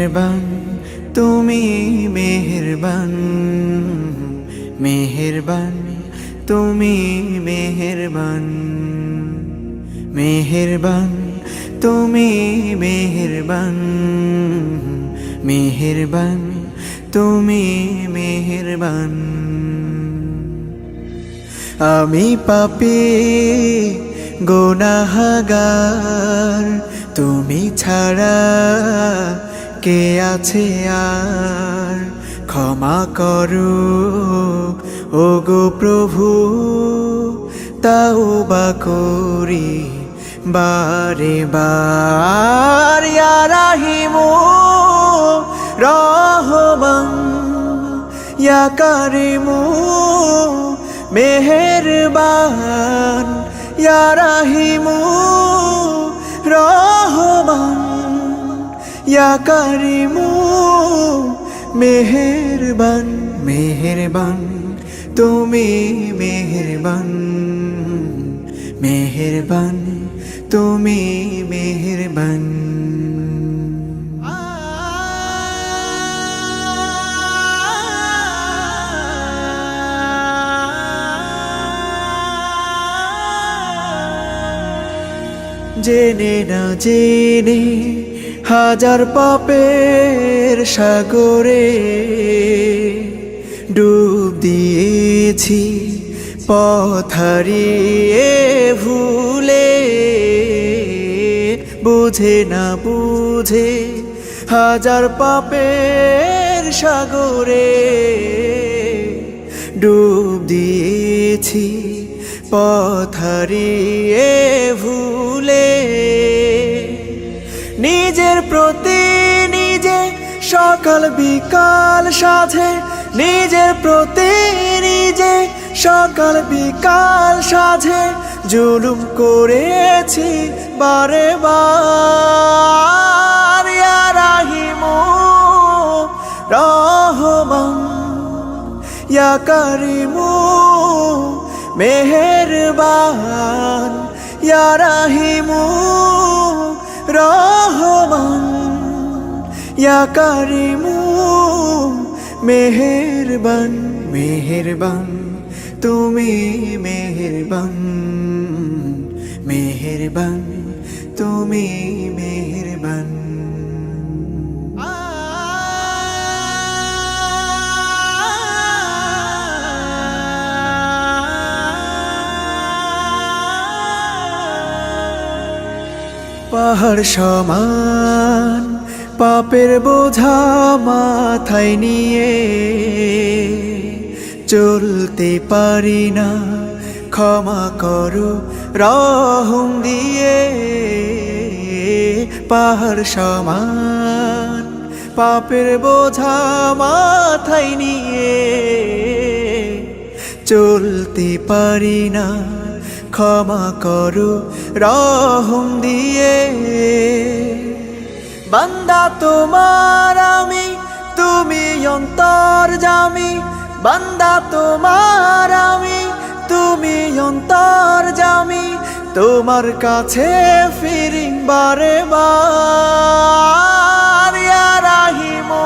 মেহেরবান তুমি মেহেরবান, মেহেরবান তুমি মেহেরবান, মেহেরবান তুমি মেহেরবান, মেহেরবান তুমি মেহেরবান। আমি পাপী গুনাহগার, তুমি ছাড়া কে আছে আর? ক্ষমা করো ওগো প্রভু, তাওবা করি বারে বার। ইয়া রাহিমু রহমান, ইয়া কারিমু মেহেরবান, ইয়া রাহিমু রহমান, ইয়া কারিমু মেহেরবান। মেহেরবান তুমি মেহেরবান, মেহেরবান তুমি মেহেরবান। জেনে না জেনে হাজার পাপের সাগরে ডুব দিয়েছি, পথ হারিয়ে ভুলে। বুঝে না বুঝে হাজার পাপের সাগরে ডুব দিয়েছি, পথ হারিয়ে ভুলে। নিজের প্রতি নিজে সকাল বিকাল সাধে, নিজের প্রতি নিজে সকাল বিকাল সাধে জুলুম করেছি বারে বার। ইয়া রাহিমু রহমান, ইয়া কারিমু মেহেরবান, ইয়া রাহিমু রহমান, ইয়া কারিমু মেহেরবান। মেহেরবান তুমি মেহেরবান, মেহেরবান তুমি মেহেরবান। পাহাড় সমান পাপের বোঝা মাথায় নিয়ে চলতে পারি না, ক্ষমা করো রহম দিয়ে। পাহাড় সমান পাপের বোঝা মাথায় নিয়ে চলতে পারি না, ক্ষমা করো রহম দিয়ে। বান্দা তোমার আমি, তুমি অন্তর্যামী। বান্দা তোমার আমি, তুমি অন্তর্যামী। তোমার কাছে ফিরি বারে বার। ইয়া রাহিমু